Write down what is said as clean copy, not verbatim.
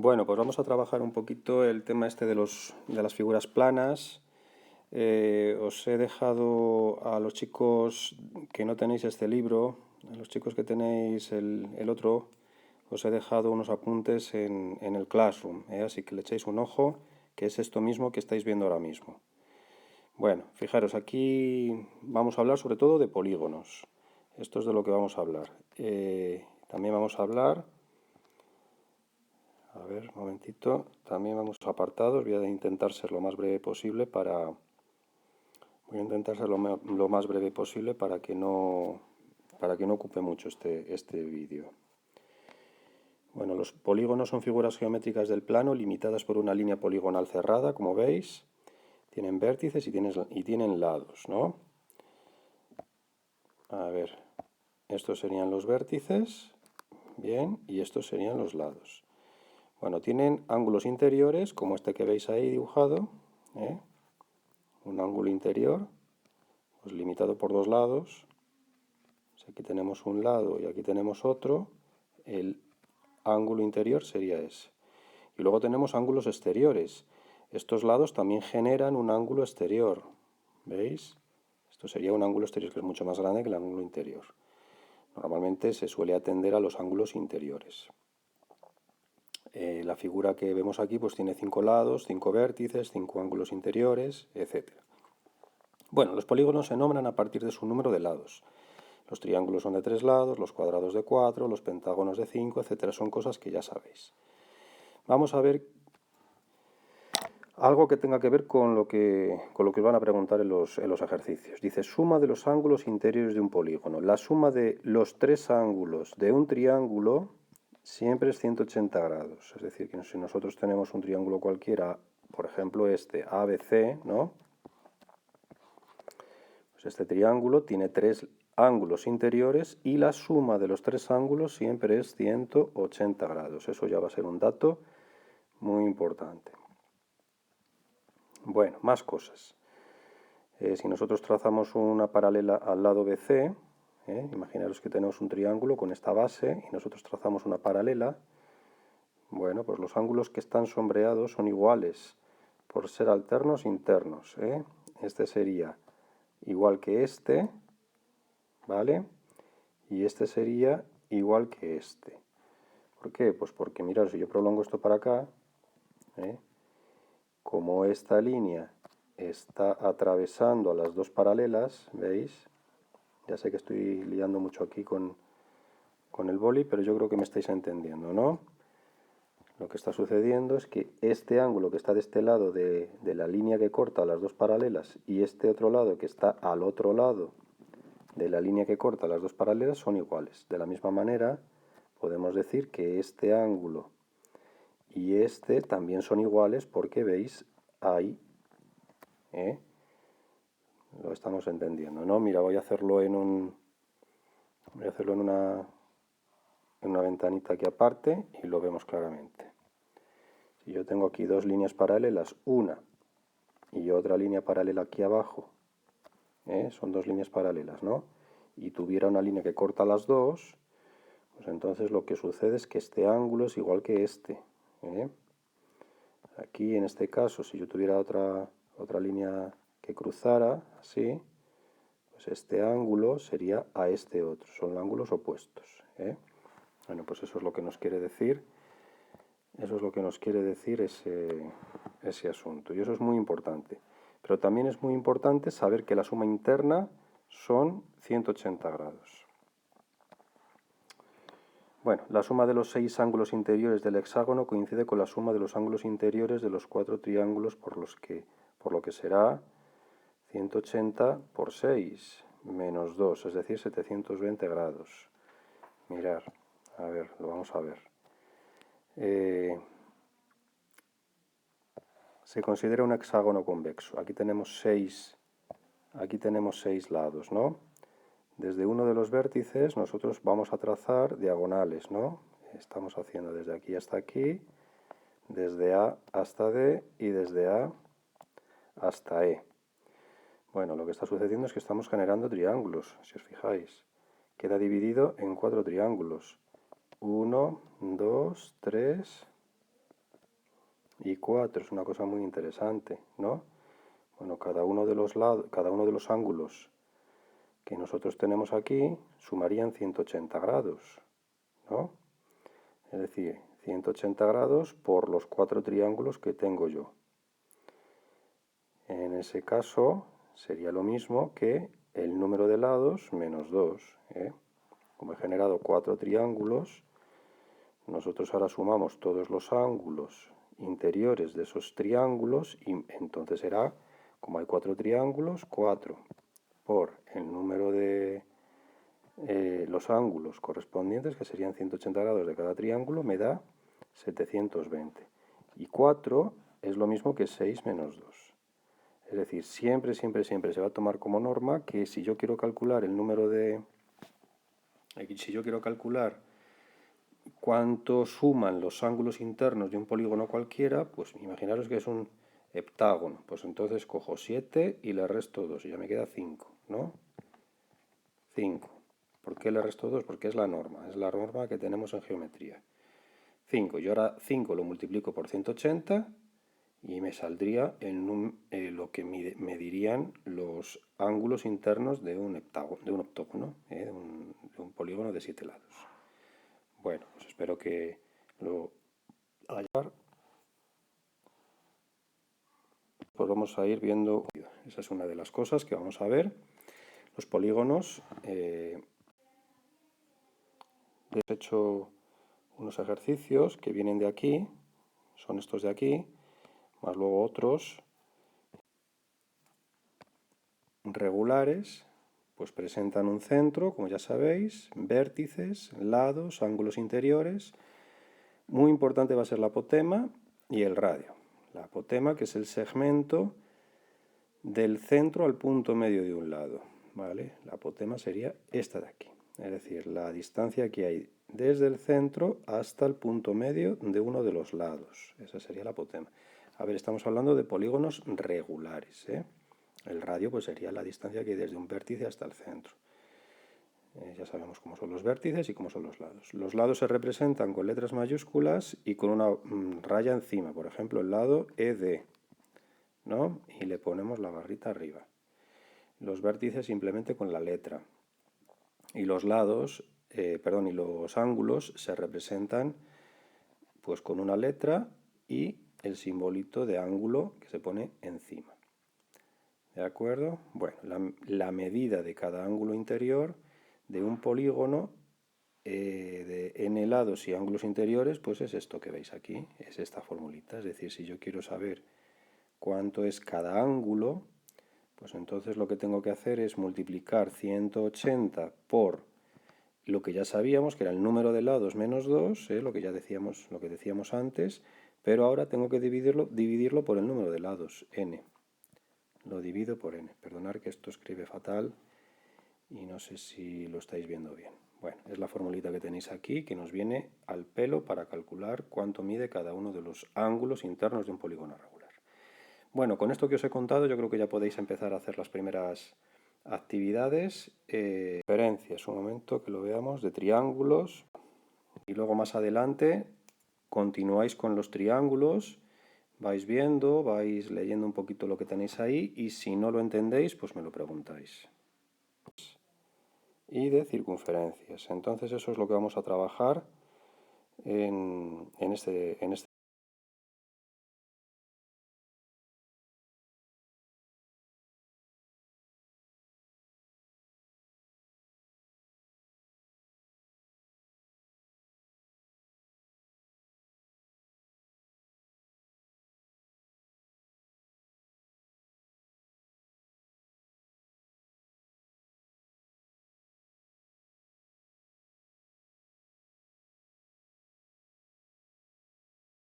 Bueno, pues vamos a trabajar un poquito el tema este de las figuras planas. Os he dejado a los chicos que no tenéis este libro, a los chicos que tenéis el otro, os he dejado unos apuntes en el Classroom, así que le echéis un ojo, que es esto mismo que estáis viendo ahora mismo. Bueno, fijaros, aquí vamos a hablar sobre todo de polígonos. Esto es de lo que vamos a hablar. También vamos a hablar... A ver, un momentito. También vamos a apartados. Voy a intentar ser lo más breve posible para... Voy a intentar ser lo más breve posible para que no ocupe mucho este vídeo. Bueno, los polígonos son figuras geométricas del plano limitadas por una línea poligonal cerrada, como veis. Tienen vértices y tienen lados, ¿no? A ver, estos serían los vértices, bien, y estos serían los lados. Bueno, tienen ángulos interiores, como este que veis ahí dibujado, un ángulo interior, pues limitado por dos lados. Si aquí tenemos un lado y aquí tenemos otro, el ángulo interior sería ese. Y luego tenemos ángulos exteriores. Estos lados también generan un ángulo exterior, ¿veis? Esto sería un ángulo exterior que es mucho más grande que el ángulo interior. Normalmente se suele atender a los ángulos interiores. La figura que vemos aquí pues tiene 5 lados, 5 vértices, 5 ángulos interiores, etc. Bueno, los polígonos se nombran a partir de su número de lados. Los triángulos son de 3 lados, los cuadrados de 4, los pentágonos de 5, etc. Son cosas que ya sabéis. Vamos a ver algo que tenga que ver con lo que os van a preguntar en los ejercicios. Dice, suma de los ángulos interiores de un polígono. La suma de los 3 ángulos de un triángulo siempre es 180 grados. Es decir, que si nosotros tenemos un triángulo cualquiera, por ejemplo este ABC, ¿no? Pues este triángulo tiene 3 ángulos interiores y la suma de los 3 ángulos siempre es 180 grados. Eso ya va a ser un dato muy importante. Bueno, más cosas. Si nosotros trazamos una paralela al lado BC, imaginaros que tenemos un triángulo con esta base y nosotros trazamos una paralela, bueno, pues los ángulos que están sombreados son iguales por ser alternos internos. Este sería igual que este, ¿vale? Y este sería igual que este. ¿Por qué? Pues porque, mirad, si yo prolongo esto para acá, como esta línea está atravesando a las dos paralelas, ¿veis? Ya sé que estoy liando mucho aquí con el boli, pero yo creo que me estáis entendiendo, ¿no? Lo que está sucediendo es que este ángulo que está de este lado de la línea que corta las dos paralelas y este otro lado que está al otro lado de la línea que corta las dos paralelas son iguales. De la misma manera, podemos decir que este ángulo y este también son iguales porque veis ahí, lo estamos entendiendo, ¿no? Mira, voy a hacerlo en una ventanita aquí aparte y lo vemos claramente. Si yo tengo aquí dos líneas paralelas, una y otra línea paralela aquí abajo, son dos líneas paralelas, ¿no? Y tuviera una línea que corta las dos, pues entonces lo que sucede es que este ángulo es igual que este. Aquí en este caso, si yo tuviera otra línea que cruzara, así, pues este ángulo sería a este otro, son ángulos opuestos. Bueno, pues eso es lo que nos quiere decir. Eso es lo que nos quiere decir ese asunto. Y eso es muy importante. Pero también es muy importante saber que la suma interna son 180 grados. Bueno, la suma de los 6 ángulos interiores del hexágono coincide con la suma de los ángulos interiores de los 4 triángulos, por lo que será 180 por 6 menos 2, es decir, 720 grados. Mirad, a ver, lo vamos a ver. Se considera un hexágono convexo. Aquí tenemos 6 lados, ¿no? Desde uno de los vértices nosotros vamos a trazar diagonales, ¿no? Estamos haciendo desde aquí hasta aquí, desde A hasta D y desde A hasta E. Bueno, lo que está sucediendo es que estamos generando triángulos, si os fijáis. Queda dividido en 4 triángulos. 1, 2, 3 y 4. Es una cosa muy interesante, ¿no? Bueno, cada uno de los ángulos que nosotros tenemos aquí sumarían 180 grados, ¿no? Es decir, 180 grados por los 4 triángulos que tengo yo. En ese caso sería lo mismo que el número de lados menos 2. Como he generado 4 triángulos, nosotros ahora sumamos todos los ángulos interiores de esos triángulos y entonces será, como hay 4 triángulos, 4 por el número de los ángulos correspondientes, que serían 180 grados de cada triángulo, me da 720. Y 4 es lo mismo que 6 menos 2. Es decir, siempre se va a tomar como norma que si yo quiero calcular el número de... Si yo quiero calcular cuánto suman los ángulos internos de un polígono cualquiera, pues imaginaros que es un heptágono. Pues entonces cojo 7 y le resto 2 y ya me queda 5, ¿no? 5. ¿Por qué le resto 2? Porque es la norma que tenemos en geometría. 5. Yo ahora 5 lo multiplico por 180 y me saldría lo que medirían los ángulos internos de un octógono, de un polígono de 7 lados. Bueno, pues espero que lo haya. Pues vamos a ir viendo. Esa es una de las cosas que vamos a ver. Los polígonos. He hecho unos ejercicios que vienen de aquí, son estos de aquí, más luego otros regulares, pues presentan un centro, como ya sabéis, vértices, lados, ángulos interiores. Muy importante va a ser la apotema y el radio. La apotema, que es el segmento del centro al punto medio de un lado, ¿vale? La apotema sería esta de aquí, es decir, la distancia que hay desde el centro hasta el punto medio de uno de los lados. Esa sería la apotema. A ver, estamos hablando de polígonos regulares, ¿eh? El radio pues sería la distancia que hay desde un vértice hasta el centro. Ya sabemos cómo son los vértices y cómo son los lados. Los lados se representan con letras mayúsculas y con una raya encima. Por ejemplo, el lado ED, ¿no? Y le ponemos la barrita arriba. Los vértices simplemente con la letra. Y los lados, y los ángulos se representan pues con una letra y el simbolito de ángulo que se pone encima. ¿De acuerdo? Bueno, la medida de cada ángulo interior de un polígono de n lados y ángulos interiores, pues es esto que veis aquí, es esta formulita. Es decir, si yo quiero saber cuánto es cada ángulo, pues entonces lo que tengo que hacer es multiplicar 180 por lo que ya sabíamos, que era el número de lados menos 2, lo que decíamos antes, pero ahora tengo que dividirlo por el número de lados, n. Lo divido por n. Perdonad que esto escribe fatal y no sé si lo estáis viendo bien. Bueno, es la formulita que tenéis aquí, que nos viene al pelo para calcular cuánto mide cada uno de los ángulos internos de un polígono regular. Bueno, con esto que os he contado yo creo que ya podéis empezar a hacer las primeras actividades. Referencias, un momento que lo veamos, de triángulos. Y luego más adelante continuáis con los triángulos, vais viendo, vais leyendo un poquito lo que tenéis ahí y si no lo entendéis, pues me lo preguntáis. Y de circunferencias. Entonces eso es lo que vamos a trabajar en este